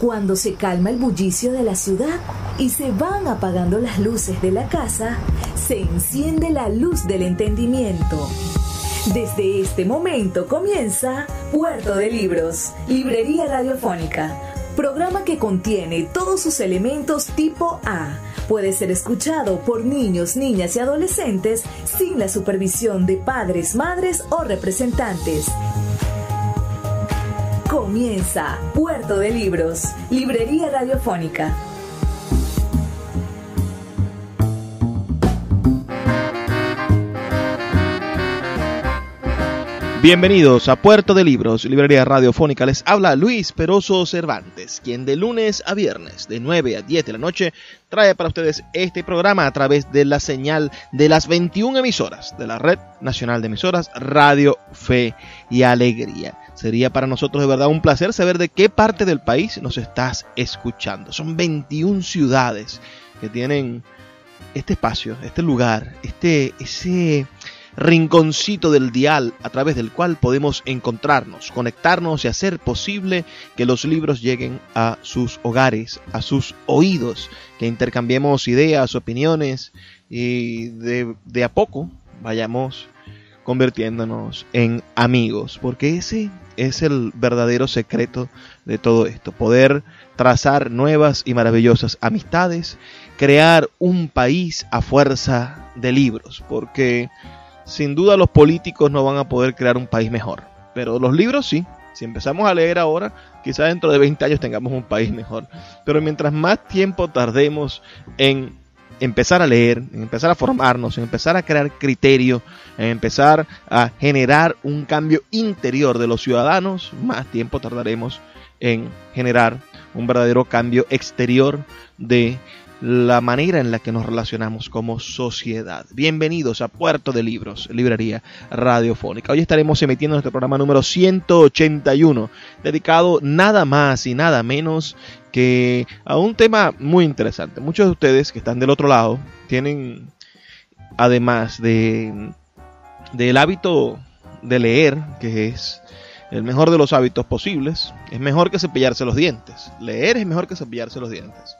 Cuando se calma el bullicio de la ciudad y se van apagando las luces de la casa, se enciende la luz del entendimiento. Desde este momento comienza Puerto de Libros, Librería Radiofónica, programa que contiene todos sus elementos tipo A. Puede ser escuchado por niños, niñas y adolescentes sin la supervisión de padres, madres o representantes. Comienza Puerto de Libros, Librería Radiofónica. Bienvenidos a Puerto de Libros, Librería Radiofónica. Les habla Luis Peroso Cervantes, quien de lunes a viernes, de 9 a 10 de la noche, trae para ustedes este programa a través de la señal de las 21 emisoras de la Red Nacional de Emisoras Radio Fe y Alegría. Sería para nosotros de verdad un placer saber de qué parte del país nos estás escuchando. Son 21 ciudades que tienen este espacio, este lugar, ese rinconcito del dial a través del cual podemos encontrarnos, conectarnos y hacer posible que los libros lleguen a sus hogares, a sus oídos, que intercambiemos ideas, opiniones y de a poco vayamos convirtiéndonos en amigos, porque ese es el verdadero secreto de todo esto, poder trazar nuevas y maravillosas amistades, crear un país a fuerza de libros, porque sin duda los políticos no van a poder crear un país mejor, pero los libros sí. Si empezamos a leer ahora, quizás dentro de 20 años tengamos un país mejor. Pero mientras más tiempo tardemos en empezar a leer, en empezar a formarnos, en empezar a crear criterio, en empezar a generar un cambio interior de los ciudadanos, más tiempo tardaremos en generar un verdadero cambio exterior de la manera en la que nos relacionamos como sociedad. Bienvenidos a Puerto de Libros, Librería Radiofónica. Hoy estaremos emitiendo nuestro programa número 181, dedicado nada más y nada menos que a un tema muy interesante. Muchos de ustedes que están del otro lado tienen, además del hábito de leer, que es el mejor de los hábitos posibles, es mejor que cepillarse los dientes. Leer es mejor que cepillarse los dientes.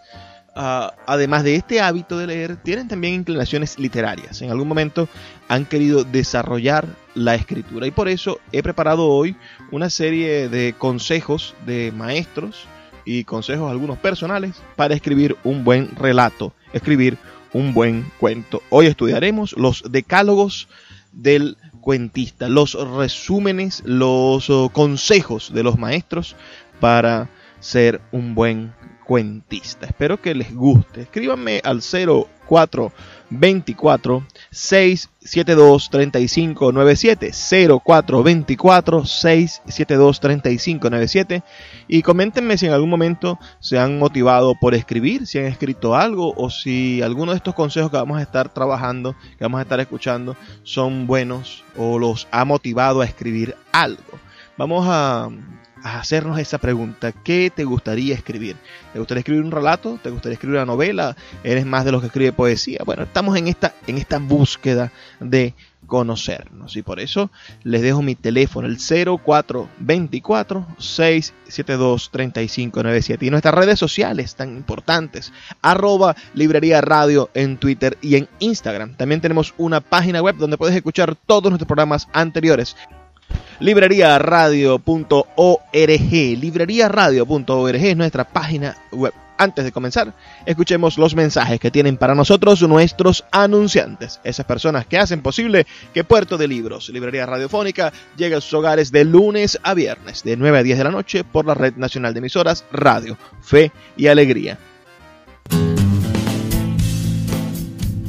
Además de este hábito de leer, tienen también inclinaciones literarias. En algún momento han querido desarrollar la escritura y por eso he preparado hoy una serie de consejos de maestros y consejos algunos personales para escribir un buen relato, escribir un buen cuento. Hoy estudiaremos los decálogos del cuentista, los resúmenes, los consejos de los maestros para ser un buen cuentista. Espero que les guste. Escríbanme al 0424-672-3597, 0424-672-3597, y coméntenme si en algún momento se han motivado por escribir, si han escrito algo o si alguno de estos consejos que vamos a estar trabajando, que vamos a estar escuchando, son buenos o los ha motivado a escribir algo. Vamos a hacernos esa pregunta: ¿qué te gustaría escribir? ¿Te gustaría escribir un relato? ¿Te gustaría escribir una novela? ¿Eres más de los que escribe poesía? Bueno, estamos en esta búsqueda de conocernos y por eso les dejo mi teléfono, el 0424-672-3597, y nuestras redes sociales tan importantes, @Librería Radio en Twitter y en Instagram. También tenemos una página web donde puedes escuchar todos nuestros programas anteriores, libreriaradio.org. Libreriaradio.org es nuestra página web. Antes de comenzar, escuchemos los mensajes que tienen para nosotros nuestros anunciantes, esas personas que hacen posible que Puerto de Libros, Librería Radiofónica, llegue a sus hogares de lunes a viernes, de 9 a 10 de la noche, por la Red Nacional de Emisoras Radio Fe y Alegría.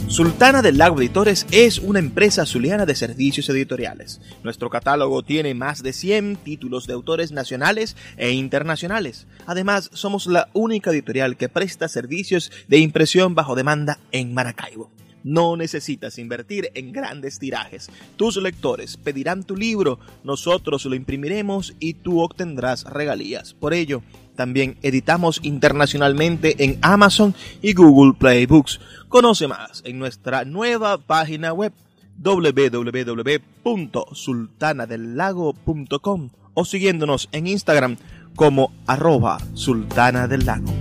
Sultana del Lago Editores es una empresa zuliana de servicios editoriales. Nuestro catálogo tiene más de 100 títulos de autores nacionales e internacionales. Además, somos la única editorial que presta servicios de impresión bajo demanda en Maracaibo. No necesitas invertir en grandes tirajes. Tus lectores pedirán tu libro, nosotros lo imprimiremos y tú obtendrás regalías. Por ello, también editamos internacionalmente en Amazon y Google Play Books. Conoce más en nuestra nueva página web www.sultanadelago.com o siguiéndonos en Instagram como @Sultana del Lago.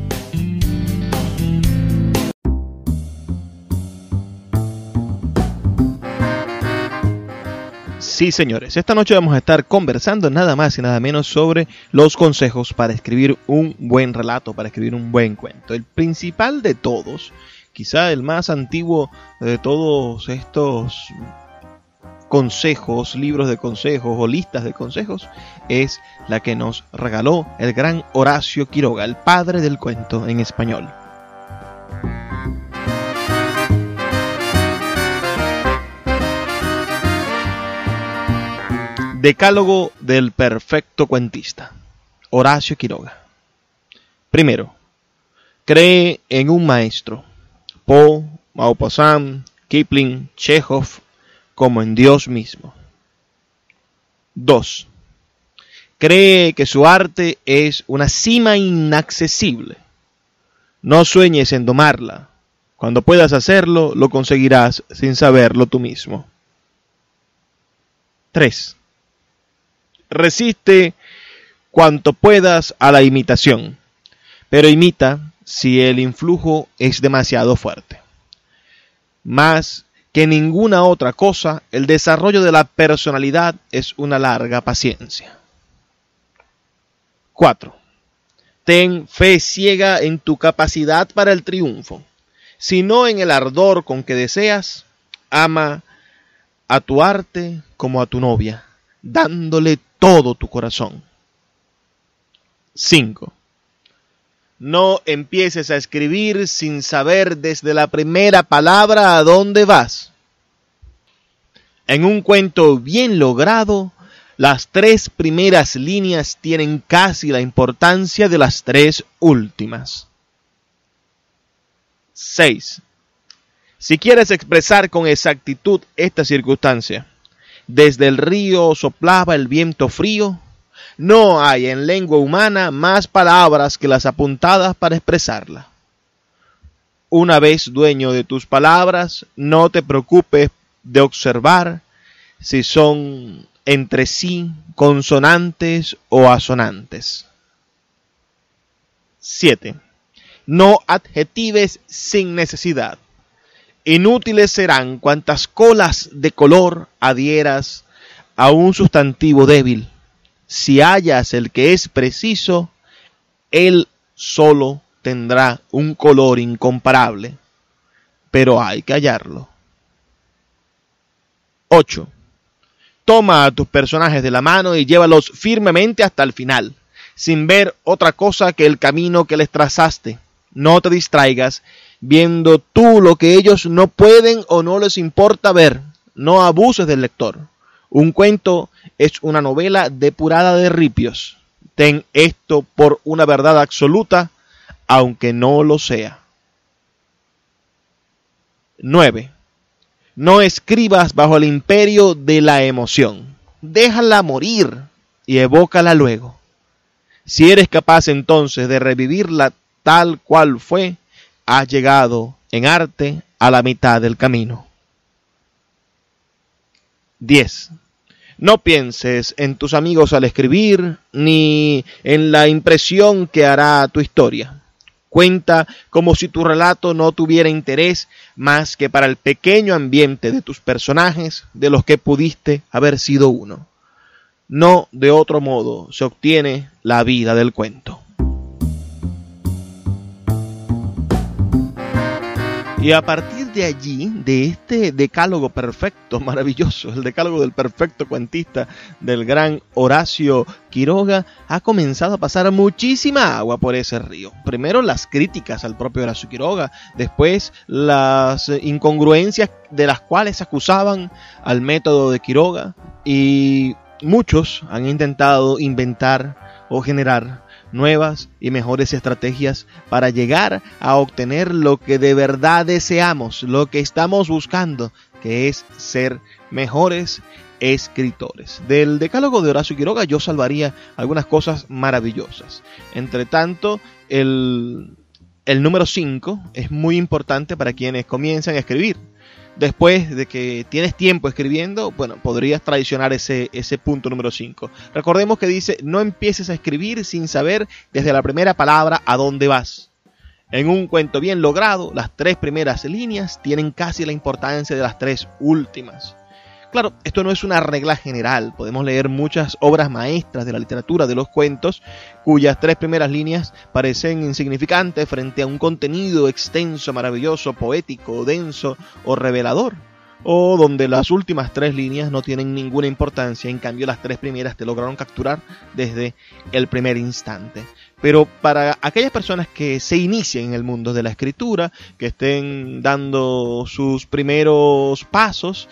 Sí, señores, esta noche vamos a estar conversando nada más y nada menos sobre los consejos para escribir un buen relato, para escribir un buen cuento. El principal de todos, quizá el más antiguo de todos estos consejos, libros de consejos o listas de consejos, es la que nos regaló el gran Horacio Quiroga, el padre del cuento en español. Decálogo del perfecto cuentista, Horacio Quiroga. Primero, cree en un maestro, Poe, Maupassant, Kipling, Chekhov, como en Dios mismo. 2. Cree que su arte es una cima inaccesible. No sueñes en domarla. Cuando puedas hacerlo, lo conseguirás sin saberlo tú mismo. 3. Resiste cuanto puedas a la imitación, pero imita si el influjo es demasiado fuerte. Más que ninguna otra cosa, el desarrollo de la personalidad es una larga paciencia. 4. Ten fe ciega en tu capacidad para el triunfo, sino en el ardor con que deseas. Ama a tu arte como a tu novia, dándole todo tu corazón. 5. No empieces a escribir sin saber desde la primera palabra a dónde vas. En un cuento bien logrado, las 3 primeras líneas tienen casi la importancia de las 3 últimas. 6. Si quieres expresar con exactitud esta circunstancia, desde el río soplaba el viento frío, no hay en lengua humana más palabras que las apuntadas para expresarla. Una vez dueño de tus palabras, no te preocupes de observar si son entre sí consonantes o asonantes. 7. No adjetives sin necesidad. Inútiles serán cuantas colas de color adhieras a un sustantivo débil. Si hallas el que es preciso, él solo tendrá un color incomparable, pero hay que hallarlo. 8. Toma a tus personajes de la mano y llévalos firmemente hasta el final, sin ver otra cosa que el camino que les trazaste. No te distraigas viendo tú lo que ellos no pueden o no les importa ver. No abuses del lector. Un cuento es una novela depurada de ripios. Ten esto por una verdad absoluta, aunque no lo sea. 9. No escribas bajo el imperio de la emoción. Déjala morir y evócala luego. Si eres capaz entonces de revivirla tal cual fue, has llegado en arte a la mitad del camino. 10. No pienses en tus amigos al escribir, ni en la impresión que hará tu historia. Cuenta como si tu relato no tuviera interés más que para el pequeño ambiente de tus personajes, de los que pudiste haber sido uno. No de otro modo se obtiene la vida del cuento. Y a partir de allí, de este decálogo perfecto, maravilloso, el decálogo del perfecto cuentista del gran Horacio Quiroga, ha comenzado a pasar muchísima agua por ese río. Primero las críticas al propio Horacio Quiroga, después las incongruencias de las cuales acusaban al método de Quiroga, y muchos han intentado inventar o generar nuevas y mejores estrategias para llegar a obtener lo que de verdad deseamos, lo que estamos buscando, que es ser mejores escritores. Del decálogo de Horacio Quiroga yo salvaría algunas cosas maravillosas. Entre tanto, el número 5 es muy importante para quienes comienzan a escribir. después de que tienes tiempo escribiendo, bueno, podrías traicionar ese punto número 5. Recordemos que dice, no empieces a escribir sin saber desde la primera palabra a dónde vas. En un cuento bien logrado, las 3 primeras líneas tienen casi la importancia de las 3 últimas. Claro, esto no es una regla general. Podemos leer muchas obras maestras de la literatura de los cuentos cuyas 3 primeras líneas parecen insignificantes frente a un contenido extenso, maravilloso, poético, denso o revelador. O donde las últimas 3 líneas no tienen ninguna importancia, en cambio las 3 primeras te lograron capturar desde el primer instante. Pero para aquellas personas que se inician en el mundo de la escritura, que estén dando sus primeros pasos,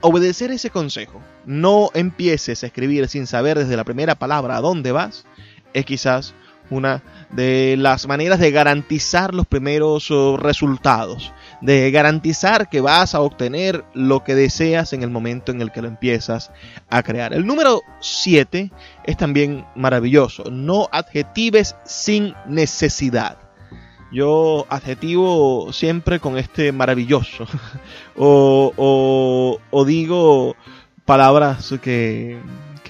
obedecer ese consejo, no empieces a escribir sin saber desde la primera palabra a dónde vas, es quizás una de las maneras de garantizar los primeros resultados, de garantizar que vas a obtener lo que deseas en el momento en el que lo empiezas a crear. El número 7 es también maravilloso, no adjetives sin necesidad. Yo adjetivo siempre con este maravilloso o digo palabras que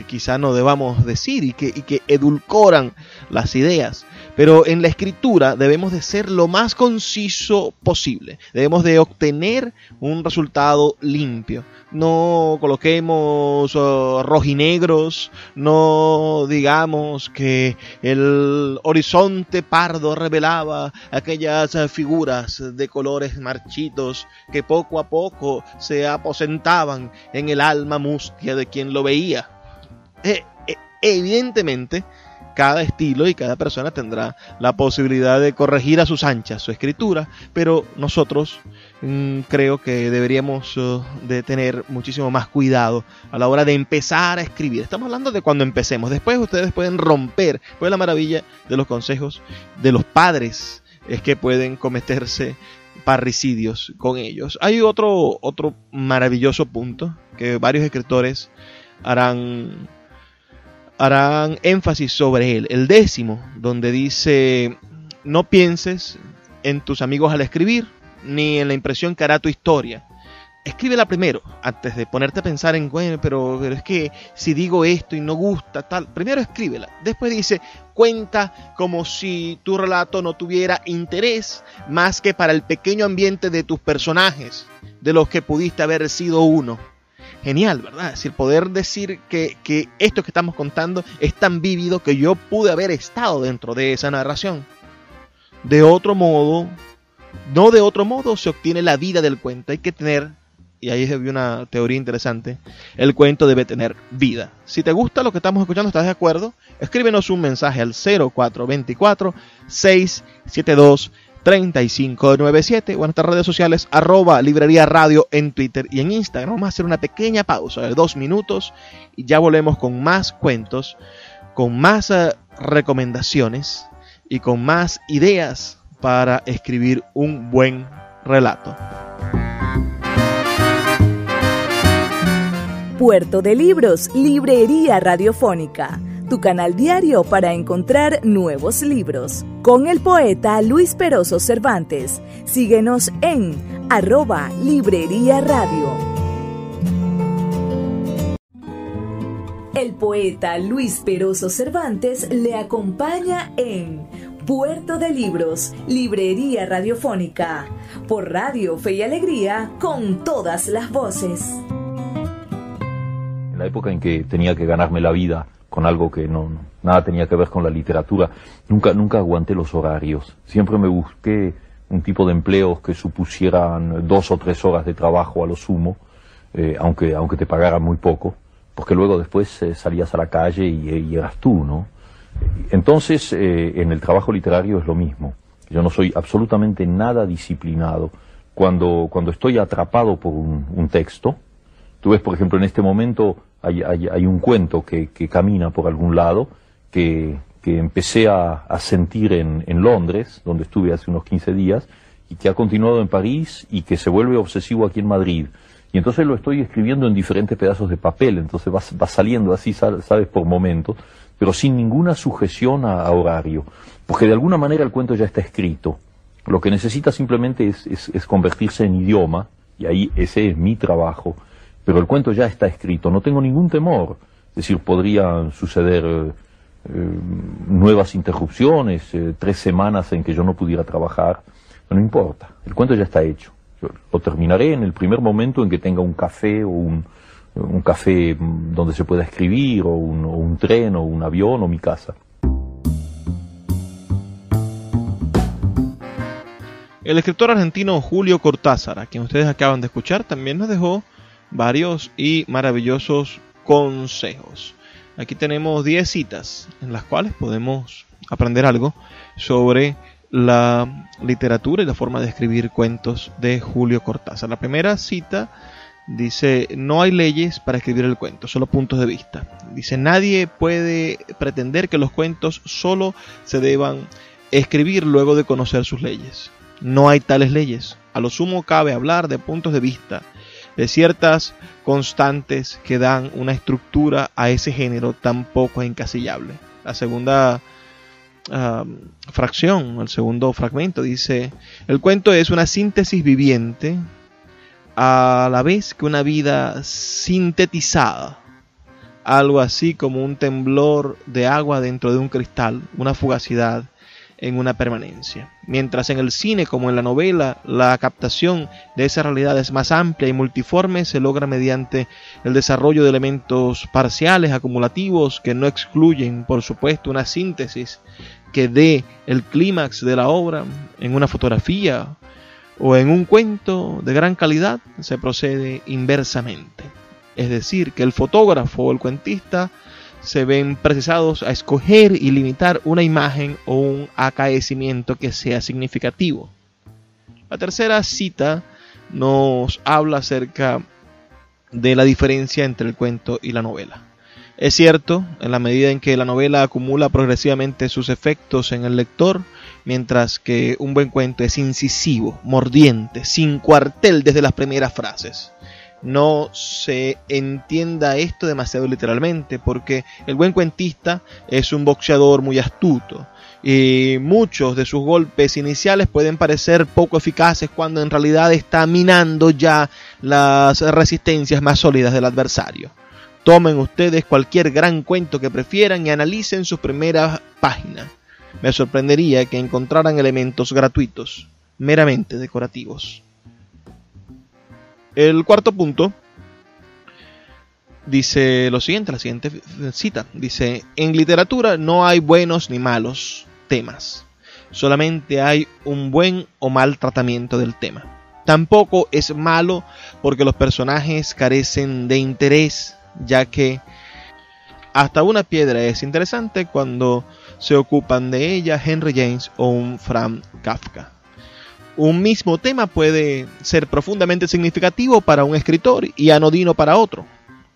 quizá no debamos decir y que edulcoran las ideas. Pero en la escritura debemos de ser lo más conciso posible. Debemos de obtener un resultado limpio. No coloquemos rojinegros, no digamos que el horizonte pardo revelaba aquellas figuras de colores marchitos que poco a poco se aposentaban en el alma mustia de quien lo veía. Evidentemente, cada estilo y cada persona tendrá la posibilidad de corregir a sus anchas su escritura, pero nosotros creo que deberíamos de tener muchísimo más cuidado a la hora de empezar a escribir. Estamos hablando de cuando empecemos. Después ustedes pueden romper. Pues la maravilla de los consejos de los padres es que pueden cometerse parricidios con ellos. Hay otro maravilloso punto que varios escritores harán énfasis sobre él, el 10º, donde dice: no pienses en tus amigos al escribir, ni en la impresión que hará tu historia. Escríbela primero, antes de ponerte a pensar en, bueno, pero es que si digo esto y no gusta, tal. Primero escríbela. Después dice, cuenta como si tu relato no tuviera interés más que para el pequeño ambiente de tus personajes, de los que pudiste haber sido uno. Genial, ¿verdad? Es decir, poder decir que esto que estamos contando es tan vívido que yo pude haber estado dentro de esa narración. De otro modo se obtiene la vida del cuento. Hay que tener, y ahí hay una teoría interesante, el cuento debe tener vida. Si te gusta lo que estamos escuchando, ¿estás de acuerdo? Escríbenos un mensaje al 0424-672-3597 o en nuestras redes sociales @Librería Radio en Twitter y en Instagram. Vamos a hacer una pequeña pausa de 2 minutos y ya volvemos con más cuentos, con más recomendaciones y con más ideas para escribir un buen relato. Puerto de Libros, Librería Radiofónica, tu canal diario para encontrar nuevos libros. Con el poeta Luis Peroso Cervantes. Síguenos en @Librería Radio. El poeta Luis Peroso Cervantes le acompaña en Puerto de Libros, Librería Radiofónica, por Radio Fe y Alegría, con todas las voces. En la época en que tenía que ganarme la vida con algo que nada tenía que ver con la literatura, nunca aguanté los horarios. Siempre me busqué un tipo de empleos que supusieran 2 o 3 horas de trabajo a lo sumo, aunque te pagaran muy poco, porque luego después salías a la calle y eras tú, ¿no? Entonces, en el trabajo literario es lo mismo. Yo no soy absolutamente nada disciplinado. Cuando estoy atrapado por un texto, tú ves, por ejemplo, en este momento hay un cuento que camina por algún lado, que empecé a sentir en Londres, donde estuve hace unos 15 días, y que ha continuado en París, y que se vuelve obsesivo aquí en Madrid. Y entonces lo estoy escribiendo en diferentes pedazos de papel, entonces va saliendo así, sabes, por momentos, pero sin ninguna sujeción a horario, porque de alguna manera el cuento ya está escrito. Lo que necesita simplemente es convertirse en idioma, Y ahí ese es mi trabajo. Pero el cuento ya está escrito, no tengo ningún temor. Es decir, podrían suceder nuevas interrupciones, 3 semanas en que yo no pudiera trabajar. No importa, el cuento ya está hecho. Yo lo terminaré en el primer momento en que tenga un café o un café donde se pueda escribir, o un tren, o un avión, o mi casa. El escritor argentino Julio Cortázar, a quien ustedes acaban de escuchar, también nos dejó varios y maravillosos consejos. Aquí tenemos 10 citas en las cuales podemos aprender algo sobre la literatura y la forma de escribir cuentos de Julio Cortázar. La primera cita dice: no hay leyes para escribir el cuento, solo puntos de vista. Dice: nadie puede pretender que los cuentos solo se deban escribir luego de conocer sus leyes. No hay tales leyes. A lo sumo cabe hablar de puntos de vista, de ciertas constantes que dan una estructura a ese género tan poco encasillable. La segunda fracción, el segundo fragmento dice: el cuento es una síntesis viviente a la vez que una vida sintetizada, algo así como un temblor de agua dentro de un cristal, una fugacidad en una permanencia. Mientras en el cine, como en la novela, la captación de esa realidad es más amplia y multiforme, se logra mediante el desarrollo de elementos parciales, acumulativos, que no excluyen, por supuesto, una síntesis que dé el clímax de la obra. En una fotografía o en un cuento de gran calidad se procede inversamente. Es decir, que el fotógrafo o el cuentista se ven precisados a escoger y limitar una imagen o un acaecimiento que sea significativo. La tercera cita nos habla acerca de la diferencia entre el cuento y la novela. Es cierto, en la medida en que la novela acumula progresivamente sus efectos en el lector, mientras que un buen cuento es incisivo, mordiente, sin cuartel desde las primeras frases. No se entienda esto demasiado literalmente, porque el buen cuentista es un boxeador muy astuto y muchos de sus golpes iniciales pueden parecer poco eficaces cuando en realidad está minando ya las resistencias más sólidas del adversario. Tomen ustedes cualquier gran cuento que prefieran y analicen sus primeras páginas. Me sorprendería que encontraran elementos gratuitos, meramente decorativos. El cuarto punto dice lo siguiente, la siguiente cita. Dice: en literatura no hay buenos ni malos temas. Solamente hay un buen o mal tratamiento del tema. Tampoco es malo porque los personajes carecen de interés, ya que hasta una piedra es interesante cuando se ocupan de ella Henry James o un Franz Kafka. Un mismo tema puede ser profundamente significativo para un escritor y anodino para otro.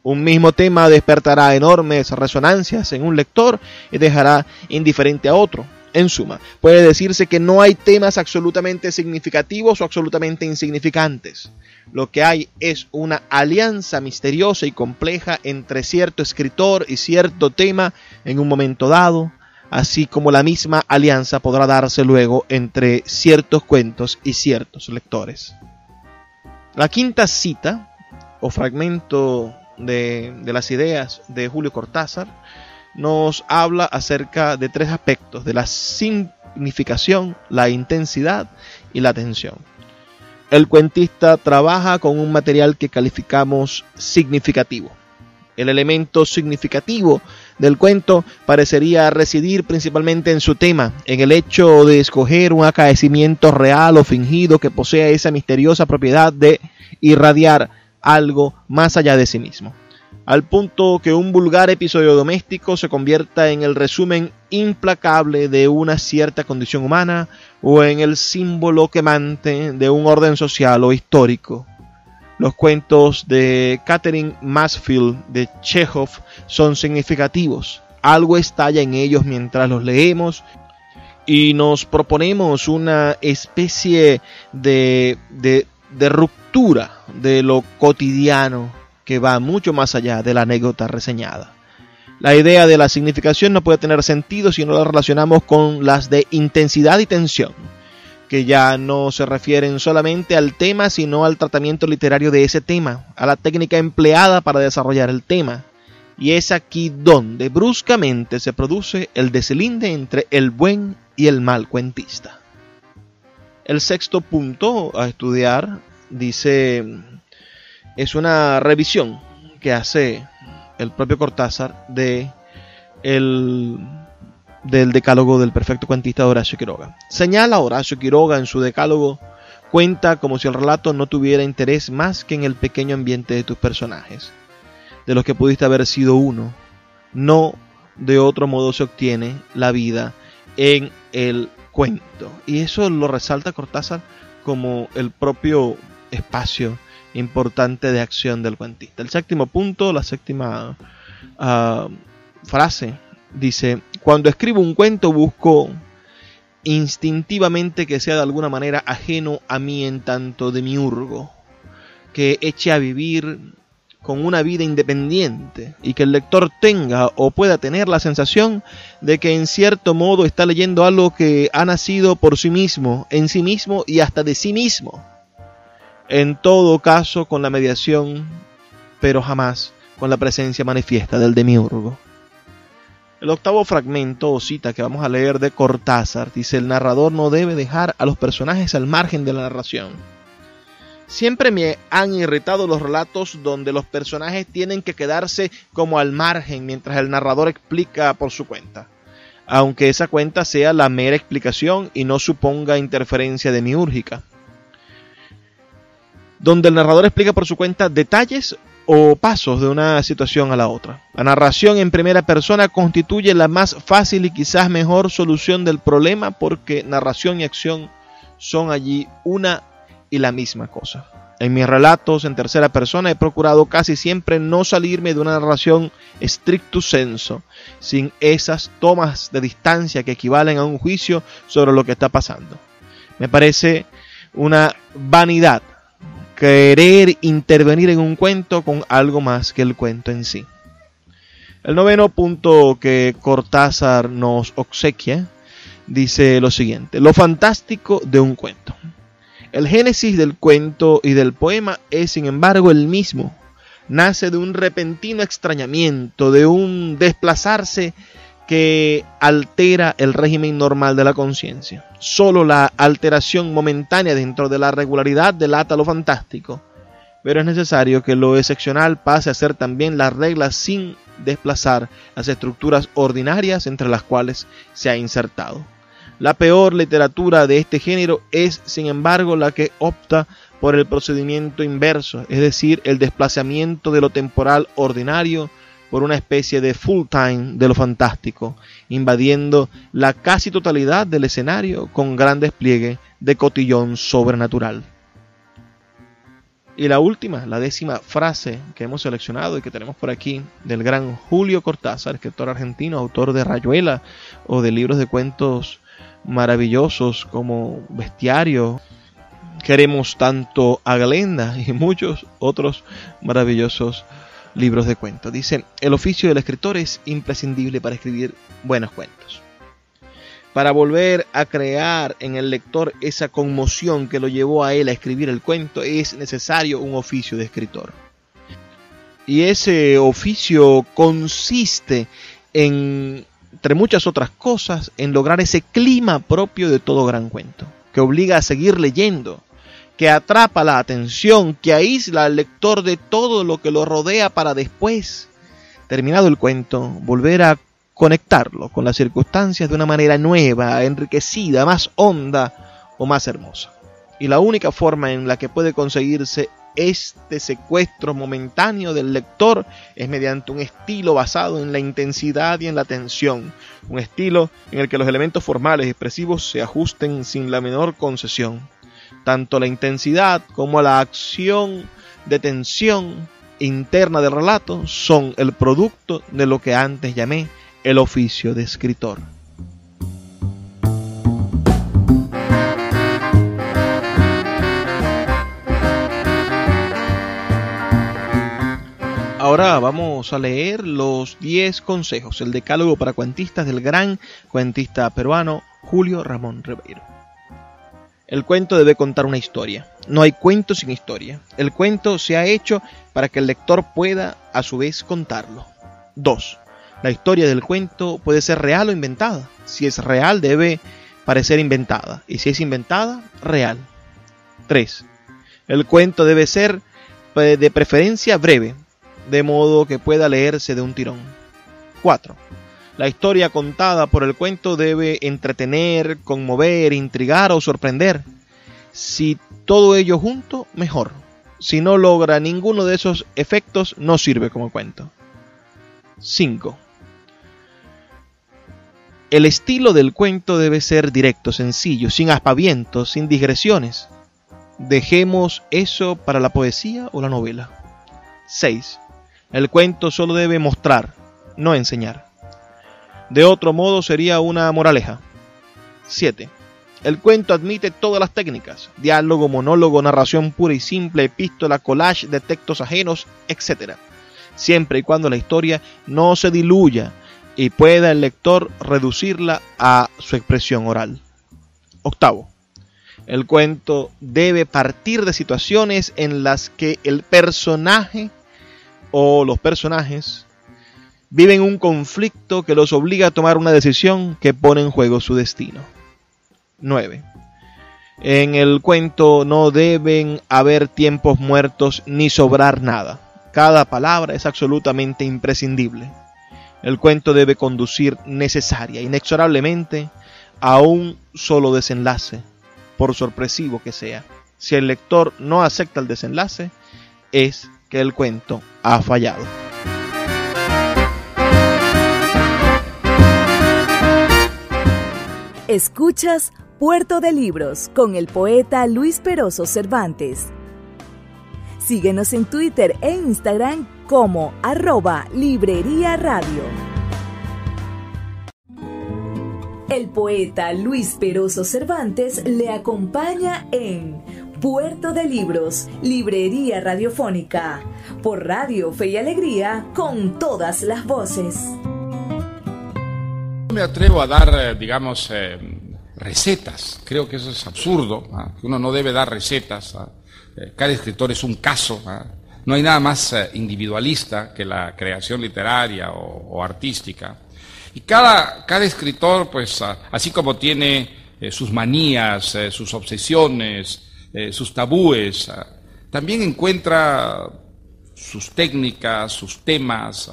Un mismo tema despertará enormes resonancias en un lector y dejará indiferente a otro. En suma, puede decirse que no hay temas absolutamente significativos o absolutamente insignificantes. Lo que hay es una alianza misteriosa y compleja entre cierto escritor y cierto tema en un momento dado, así como la misma alianza podrá darse luego entre ciertos cuentos y ciertos lectores. La quinta cita o fragmento de las ideas de Julio Cortázar nos habla acerca de 3 aspectos: de la significación, la intensidad y la tensión. El cuentista trabaja con un material que calificamos significativo. El elemento significativo del cuento parecería residir principalmente en su tema, en el hecho de escoger un acaecimiento real o fingido que posea esa misteriosa propiedad de irradiar algo más allá de sí mismo, al punto que un vulgar episodio doméstico se convierta en el resumen implacable de una cierta condición humana o en el símbolo quemante de un orden social o histórico. Los cuentos de Catherine Mansfield de Chekhov son significativos. Algo estalla en ellos mientras los leemos y nos proponemos una especie de ruptura de lo cotidiano que va mucho más allá de la anécdota reseñada. La idea de la significación no puede tener sentido si no la relacionamos con las de intensidad y tensión. que ya no se refieren solamente al tema, sino al tratamiento literario de ese tema, a la técnica empleada para desarrollar el tema. Y es aquí donde bruscamente se produce el deslinde entre el buen y el mal cuentista. El sexto punto a estudiar, dice, es una revisión que hace el propio Cortázar del decálogo del perfecto cuentista de Horacio Quiroga. Señala Horacio Quiroga en su decálogo: cuenta como si el relato no tuviera interés más que en el pequeño ambiente de tus personajes, de los que pudiste haber sido uno. No de otro modo se obtiene la vida en el cuento. Y eso lo resalta Cortázar como el propio espacio importante de acción del cuentista. El séptimo punto, la séptima frase, dice: cuando escribo un cuento busco instintivamente que sea de alguna manera ajeno a mí en tanto demiurgo, que eche a vivir con una vida independiente y que el lector tenga o pueda tener la sensación de que en cierto modo está leyendo algo que ha nacido por sí mismo, en sí mismo y hasta de sí mismo. En todo caso con la mediación, pero jamás con la presencia manifiesta del demiurgo. El octavo fragmento o cita que vamos a leer de Cortázar dice: el narrador no debe dejar a los personajes al margen de la narración. Siempre me han irritado los relatos donde los personajes tienen que quedarse como al margen mientras el narrador explica por su cuenta, aunque esa cuenta sea la mera explicación y no suponga interferencia demiúrgica. Donde el narrador explica por su cuenta detalles o pasos de una situación a la otra. La narración en primera persona constituye la más fácil y quizás mejor solución del problema, porque narración y acción son allí una y la misma cosa. En mis relatos en tercera persona he procurado casi siempre no salirme de una narración stricto sensu, sin esas tomas de distancia que equivalen a un juicio sobre lo que está pasando. Me parece una vanidad querer intervenir en un cuento con algo más que el cuento en sí. El noveno punto que Cortázar nos obsequia dice lo siguiente: lo fantástico de un cuento. El génesis del cuento y del poema es, sin embargo, el mismo. Nace de un repentino extrañamiento, de un desplazarse que altera el régimen normal de la conciencia. Solo la alteración momentánea dentro de la regularidad delata lo fantástico, pero es necesario que lo excepcional pase a ser también la regla sin desplazar las estructuras ordinarias entre las cuales se ha insertado. La peor literatura de este género es, sin embargo, la que opta por el procedimiento inverso, es decir, el desplazamiento de lo temporal ordinario por una especie de full time de lo fantástico, invadiendo la casi totalidad del escenario con gran despliegue de cotillón sobrenatural. Y la última, la décima frase que hemos seleccionado y que tenemos por aquí, del gran Julio Cortázar, escritor argentino, autor de Rayuela o de libros de cuentos maravillosos como Bestiario, Queremos tanto a Glenda y muchos otros maravillosos libros de cuentos. Dice: el oficio del escritor es imprescindible para escribir buenos cuentos. Para volver a crear en el lector esa conmoción que lo llevó a él a escribir el cuento, es necesario un oficio de escritor. Y ese oficio consiste en, entre muchas otras cosas, en lograr ese clima propio de todo gran cuento, que obliga a seguir leyendo, que atrapa la atención, que aísla al lector de todo lo que lo rodea para después, terminado el cuento, volver a conectarlo con las circunstancias de una manera nueva, enriquecida, más honda o más hermosa. Y la única forma en la que puede conseguirse este secuestro momentáneo del lector es mediante un estilo basado en la intensidad y en la tensión, un estilo en el que los elementos formales y expresivos se ajusten sin la menor concesión. Tanto la intensidad como la acción de tensión interna del relato son el producto de lo que antes llamé el oficio de escritor. Ahora vamos a leer los 10 consejos, el decálogo para cuentistas del gran cuentista peruano Julio Ramón Ribeiro. El cuento debe contar una historia. No hay cuento sin historia. El cuento se ha hecho para que el lector pueda, a su vez, contarlo. 2. La historia del cuento puede ser real o inventada. Si es real, debe parecer inventada. Y si es inventada, real. 3. El cuento debe ser de preferencia breve, de modo que pueda leerse de un tirón. 4. La historia contada por el cuento debe entretener, conmover, intrigar o sorprender. Si todo ello junto, mejor. Si no logra ninguno de esos efectos, no sirve como cuento. 5. El estilo del cuento debe ser directo, sencillo, sin aspavientos, sin digresiones. Dejemos eso para la poesía o la novela. 6. El cuento solo debe mostrar, no enseñar. De otro modo sería una moraleja. 7. El cuento admite todas las técnicas: diálogo, monólogo, narración pura y simple, epístola, collage de textos ajenos, etc. Siempre y cuando la historia no se diluya y pueda el lector reducirla a su expresión oral. 8. El cuento debe partir de situaciones en las que el personaje o los personajes viven un conflicto que los obliga a tomar una decisión que pone en juego su destino. 9. En el cuento no deben haber tiempos muertos ni sobrar nada. Cada palabra es absolutamente imprescindible. El cuento debe conducir necesaria, inexorablemente, a un solo desenlace, por sorpresivo que sea. Si el lector no acepta el desenlace, es que el cuento ha fallado. Escuchas Puerto de Libros con el poeta Luis Peroso Cervantes. Síguenos en Twitter e Instagram como @Librería Radio. El poeta Luis Peroso Cervantes le acompaña en Puerto de Libros, Librería Radiofónica, por Radio Fe y Alegría, con todas las voces. Me atrevo a dar, recetas. Creo que eso es absurdo, que uno no debe dar recetas. Cada escritor es un caso. No hay nada más individualista que la creación literaria o artística. Y cada escritor, pues, así como tiene sus manías, sus obsesiones, sus tabúes, también encuentra sus técnicas, sus temas,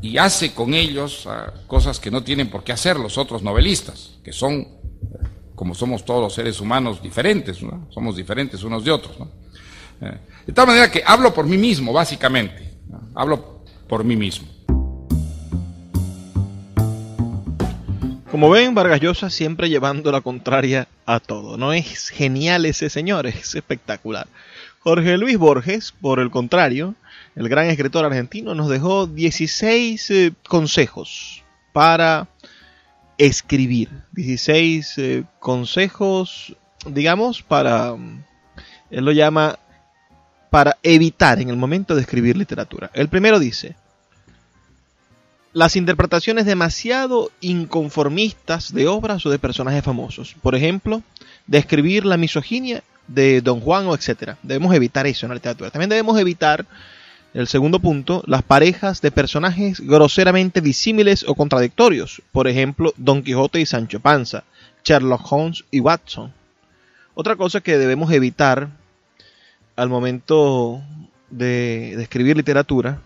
y hace con ellos cosas que no tienen por qué hacer los otros novelistas, que son, como somos todos los seres humanos, diferentes, ¿no? Somos diferentes unos de otros, ¿no? De tal manera que hablo por mí mismo, básicamente, ¿no? Hablo por mí mismo. Como ven, Vargas Llosa siempre llevando la contraria a todo. No es genial ese señor, es espectacular. Jorge Luis Borges, por el contrario, el gran escritor argentino, nos dejó 16 consejos para escribir. 16 consejos, digamos, para, él lo llama, para evitar en el momento de escribir literatura. El primero dice: las interpretaciones demasiado inconformistas de obras o de personajes famosos. Por ejemplo, describir la misoginia de Don Juan o etcétera. Debemos evitar eso en la literatura. También debemos evitar, el segundo punto, las parejas de personajes groseramente disímiles o contradictorios. Por ejemplo, Don Quijote y Sancho Panza, Sherlock Holmes y Watson. Otra cosa que debemos evitar al momento de escribir literatura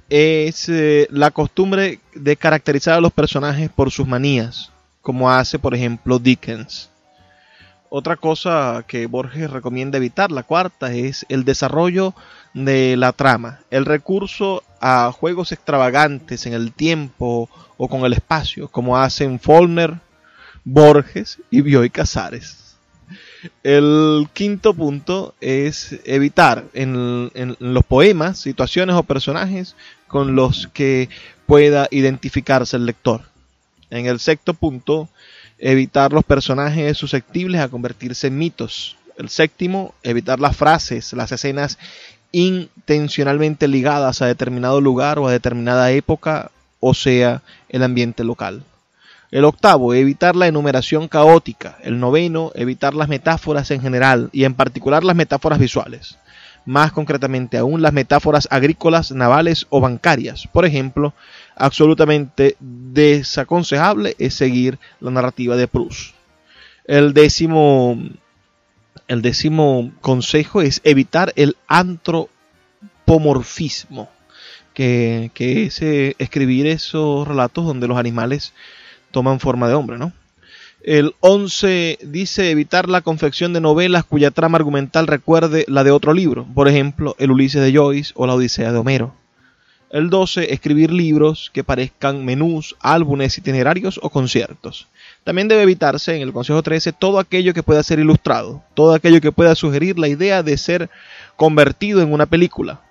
es la costumbre de caracterizar a los personajes por sus manías, como hace, por ejemplo, Dickens. Otra cosa que Borges recomienda evitar, la cuarta, es el desarrollo de la trama, el recurso a juegos extravagantes en el tiempo o con el espacio, como hacen Faulkner, Borges y Bioy Casares. El quinto punto es evitar en los poemas situaciones o personajes con los que pueda identificarse el lector. En el sexto punto, evitar los personajes susceptibles a convertirse en mitos. El séptimo, evitar las frases, las escenas intencionalmente ligadas a determinado lugar o a determinada época, o sea, el ambiente local. El octavo, evitar la enumeración caótica. El noveno, evitar las metáforas en general y en particular las metáforas visuales. Más concretamente aún las metáforas agrícolas, navales o bancarias. Por ejemplo, absolutamente desaconsejable es seguir la narrativa de Proust. El décimo consejo es evitar el antropomorfismo, que es escribir esos relatos donde los animales toman forma de hombre, ¿no? El 11 dice evitar la confección de novelas cuya trama argumental recuerde la de otro libro, por ejemplo, el Ulises de Joyce o la Odisea de Homero. El 12, escribir libros que parezcan menús, álbumes, itinerarios o conciertos. También debe evitarse, en el consejo 13, todo aquello que pueda ser ilustrado, todo aquello que pueda sugerir la idea de ser convertido en una película.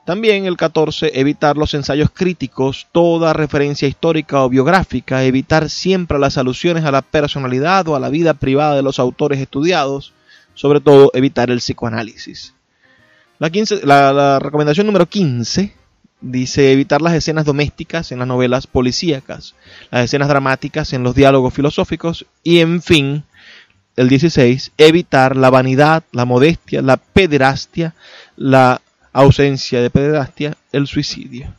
También el 14, evitar los ensayos críticos, toda referencia histórica o biográfica, evitar siempre las alusiones a la personalidad o a la vida privada de los autores estudiados, sobre todo evitar el psicoanálisis. La recomendación número 15 dice evitar las escenas domésticas en las novelas policíacas, las escenas dramáticas en los diálogos filosóficos y, en fin, el 16, evitar la vanidad, la modestia, la pederastia, la ausencia de pederastia, el suicidio.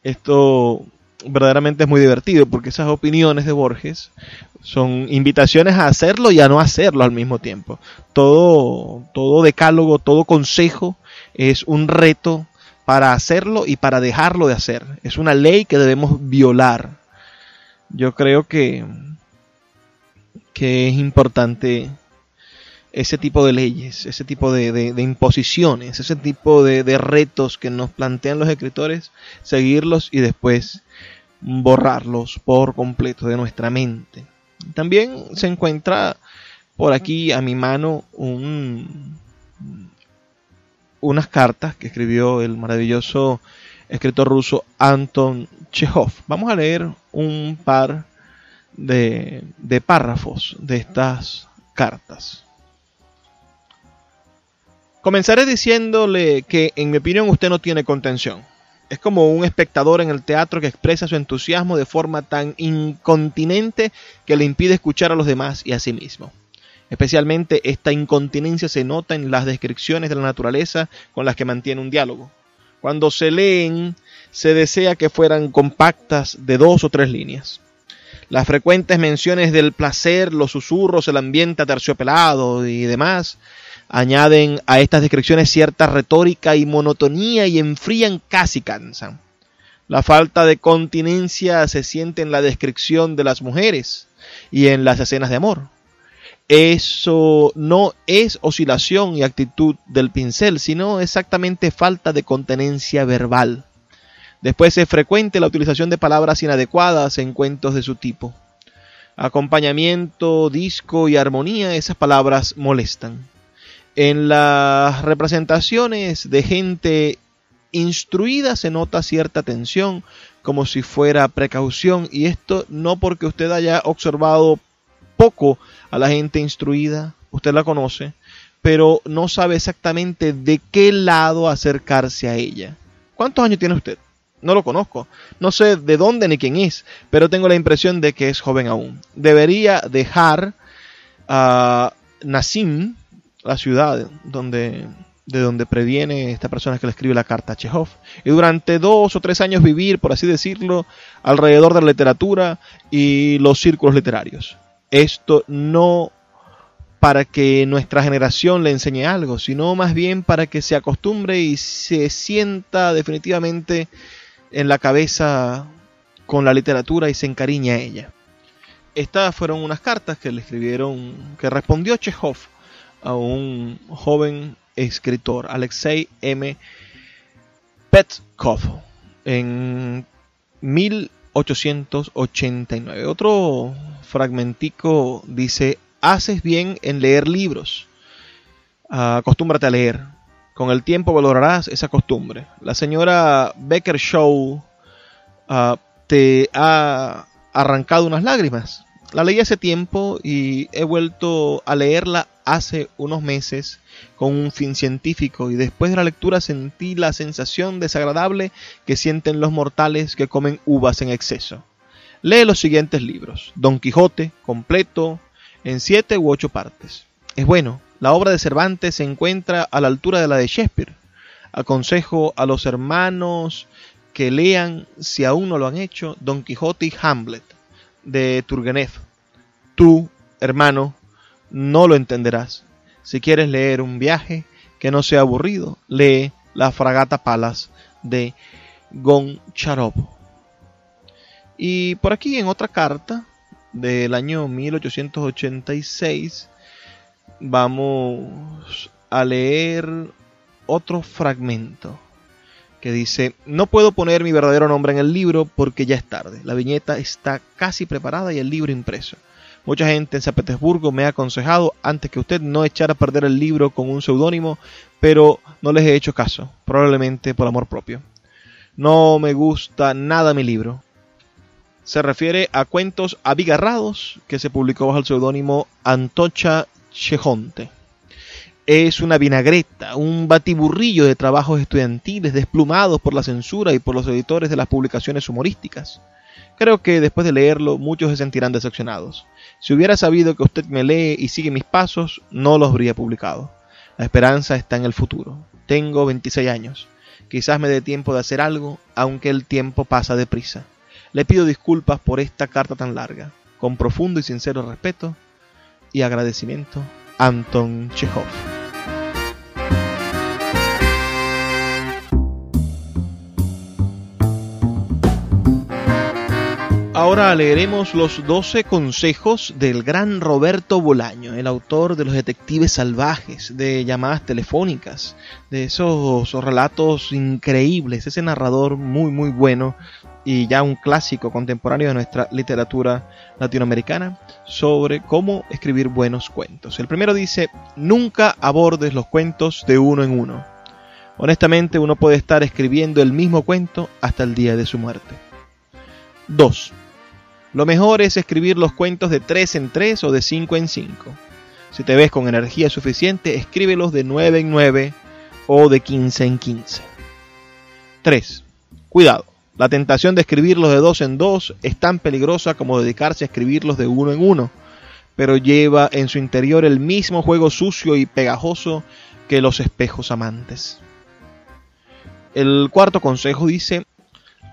Esto verdaderamente es muy divertido porque esas opiniones de Borges son invitaciones a hacerlo y a no hacerlo al mismo tiempo. Todo decálogo, todo consejo es un reto para hacerlo y para dejarlo de hacer. Es una ley que debemos violar. Yo creo que es importante ese tipo de leyes, ese tipo de imposiciones, ese tipo de retos que nos plantean los escritores, seguirlos y después borrarlos por completo de nuestra mente. También se encuentra por aquí a mi mano unas cartas que escribió el maravilloso escritor ruso Anton Chekhov. Vamos a leer un par de párrafos de estas cartas. Comenzaré diciéndole que, en mi opinión, usted no tiene contención. Es como un espectador en el teatro que expresa su entusiasmo de forma tan incontinente que le impide escuchar a los demás y a sí mismo. Especialmente esta incontinencia se nota en las descripciones de la naturaleza con las que mantiene un diálogo. Cuando se leen, se desea que fueran compactas de 2 o 3 líneas. Las frecuentes menciones del placer, los susurros, el ambiente aterciopelado y demás añaden a estas descripciones cierta retórica y monotonía y enfrían, casi cansan. La falta de continencia se siente en la descripción de las mujeres y en las escenas de amor. Eso no es oscilación y actitud del pincel, sino exactamente falta de continencia verbal. Después es frecuente la utilización de palabras inadecuadas en cuentos de su tipo. Acompañamiento, disco y armonía, esas palabras molestan. En las representaciones de gente instruida se nota cierta tensión, como si fuera precaución, y esto no porque usted haya observado poco a la gente instruida, usted la conoce, pero no sabe exactamente de qué lado acercarse a ella. ¿Cuántos años tiene usted? No lo conozco, no sé de dónde ni quién es, pero tengo la impresión de que es joven aún. Debería dejar a Nazim, la ciudad de donde previene esta persona que le escribe la carta a Chekhov, y durante 2 o 3 años vivir, por así decirlo, alrededor de la literatura y los círculos literarios. Esto no para que nuestra generación le enseñe algo, sino más bien para que se acostumbre y se sienta definitivamente en la cabeza con la literatura y se encariñe a ella. Estas fueron unas cartas que le escribieron, que respondió Chekhov a un joven escritor, Alexei M. Petkov, en 1889. Otro fragmentico dice: haces bien en leer libros, acostúmbrate a leer, con el tiempo valorarás esa costumbre. La señora Becker Shaw te ha arrancado unas lágrimas. La leí hace tiempo y he vuelto a leerla hace unos meses con un fin científico, y después de la lectura sentí la sensación desagradable que sienten los mortales que comen uvas en exceso. Lee los siguientes libros: Don Quijote, completo, en 7 u 8 partes. Es bueno, la obra de Cervantes se encuentra a la altura de la de Shakespeare. Aconsejo a los hermanos que lean, si aún no lo han hecho, Don Quijote y Hamlet, de Turgenev. Tú, hermano, no lo entenderás. Si quieres leer un viaje que no sea aburrido, lee La fragata Palas, de Goncharov. Y por aquí, en otra carta del año 1886, vamos a leer otro fragmento que dice: no puedo poner mi verdadero nombre en el libro porque ya es tarde. La viñeta está casi preparada y el libro impreso. Mucha gente en San Petersburgo me ha aconsejado antes que usted no echara a perder el libro con un seudónimo, pero no les he hecho caso, probablemente por amor propio. No me gusta nada mi libro. Se refiere a Cuentos Abigarrados, que se publicó bajo el seudónimo Antocha Chejonte. Es una vinagreta, un batiburrillo de trabajos estudiantiles desplumados por la censura y por los editores de las publicaciones humorísticas. Creo que después de leerlo muchos se sentirán decepcionados. Si hubiera sabido que usted me lee y sigue mis pasos, no los habría publicado. La esperanza está en el futuro. Tengo 26 años. Quizás me dé tiempo de hacer algo, aunque el tiempo pasa deprisa. Le pido disculpas por esta carta tan larga. Con profundo y sincero respeto y agradecimiento, Anton Chejov. Ahora leeremos los 12 consejos del gran Roberto Bolaño, el autor de Los Detectives Salvajes, de Llamadas Telefónicas, de esos relatos increíbles, ese narrador muy bueno y ya un clásico contemporáneo de nuestra literatura latinoamericana, sobre cómo escribir buenos cuentos. El primero dice: nunca abordes los cuentos de uno en uno. Honestamente, uno puede estar escribiendo el mismo cuento hasta el día de su muerte. 2. Lo mejor es escribir los cuentos de 3 en 3 o de 5 en 5. Si te ves con energía suficiente, escríbelos de 9 en 9 o de 15 en 15. 3. Cuidado. La tentación de escribirlos de 2 en 2 es tan peligrosa como dedicarse a escribirlos de 1 en 1, pero lleva en su interior el mismo juego sucio y pegajoso que los espejos amantes. El cuarto consejo dice: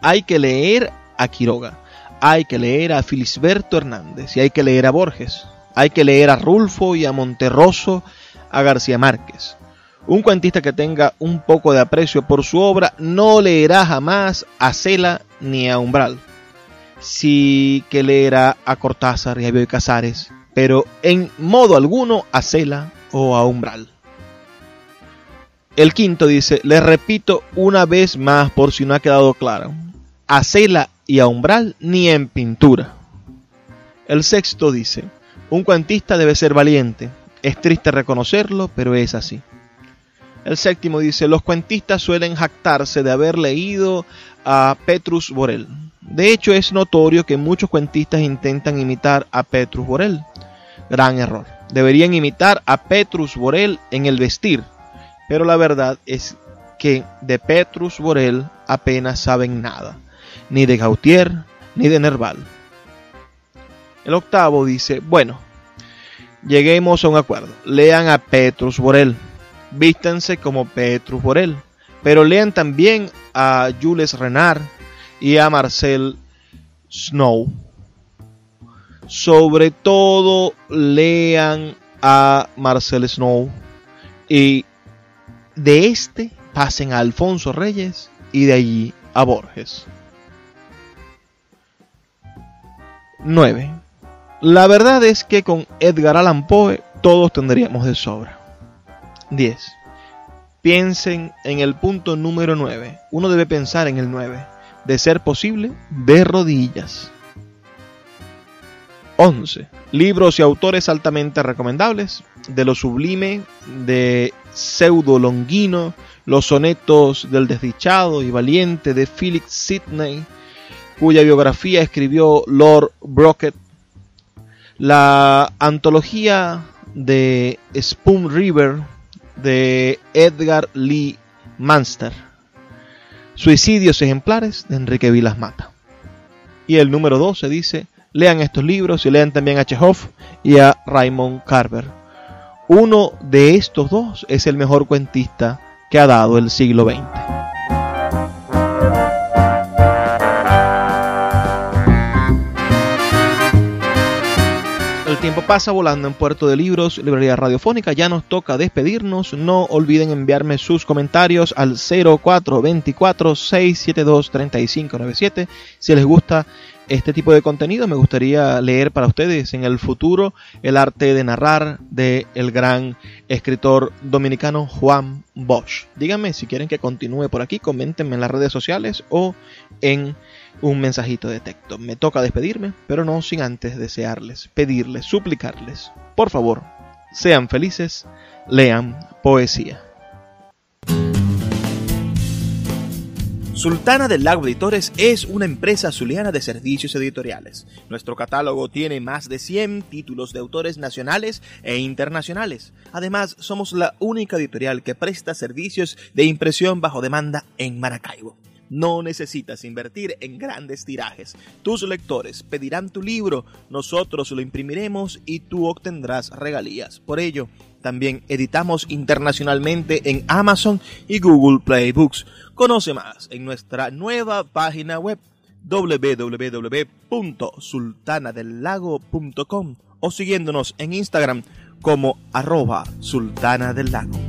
hay que leer a Quiroga, hay que leer a Felisberto Hernández y hay que leer a Borges, hay que leer a Rulfo y a Monterroso, a García Márquez. Un cuentista que tenga un poco de aprecio por su obra no leerá jamás a Cela ni a Umbral. Sí que leerá a Cortázar y a Bioy Casares, pero en modo alguno a Cela o a Umbral. El quinto dice: les repito una vez más por si no ha quedado claro, a Cela y a Umbral ni en pintura. El sexto dice: un cuentista debe ser valiente. Es triste reconocerlo, pero es así. El séptimo dice: los cuentistas suelen jactarse de haber leído a Petrus Borel. De hecho, es notorio que muchos cuentistas intentan imitar a Petrus Borel. Gran error. Deberían imitar a Petrus Borel en el vestir, pero la verdad es que de Petrus Borel apenas saben nada, ni de Gautier ni de Nerval. El octavo dice: bueno, lleguemos a un acuerdo. Lean a Petrus Borel, vístanse como Petrus Borel, pero lean también a Jules Renard y a Marcel Snow. Sobre todo lean a Marcel Snow y de este pasen a Alfonso Reyes y de allí a Borges. 9. La verdad es que con Edgar Allan Poe todos tendríamos de sobra. 10. Piensen en el punto número 9. Uno debe pensar en el 9. De ser posible, de rodillas. 11. Libros y autores altamente recomendables. De lo sublime de Pseudo Longino, los sonetos del desdichado y valiente de Philip Sidney, cuya biografía escribió Lord Brocket. La antología de Spoon River de Edgar Lee Manster. Suicidios ejemplares de Enrique Vilas Mata. Y el número 12 dice, lean estos libros y lean también a Chekhov y a Raymond Carver. Uno de estos dos es el mejor cuentista que ha dado el siglo XX. El tiempo pasa volando en Puerto de Libros, librería radiofónica. Ya nos toca despedirnos. No olviden enviarme sus comentarios al 0424-672-3597. Si les gusta este tipo de contenido, me gustaría leer para ustedes en el futuro El arte de narrar de el gran escritor dominicano Juan Bosch. Díganme si quieren que continúe por aquí, coméntenme en las redes sociales o en un mensajito de texto. Me toca despedirme, pero no sin antes desearles, pedirles, suplicarles, por favor, sean felices, lean poesía. Sultana del Lago Editores es una empresa zuliana de servicios editoriales. Nuestro catálogo tiene más de 100 títulos de autores nacionales e internacionales. Además, somos la única editorial que presta servicios de impresión bajo demanda en Maracaibo. No necesitas invertir en grandes tirajes. Tus lectores pedirán tu libro, nosotros lo imprimiremos y tú obtendrás regalías. Por ello, también editamos internacionalmente en Amazon y Google Play Books. Conoce más en nuestra nueva página web www.sultanadelago.com o siguiéndonos en Instagram como @sultanadelago.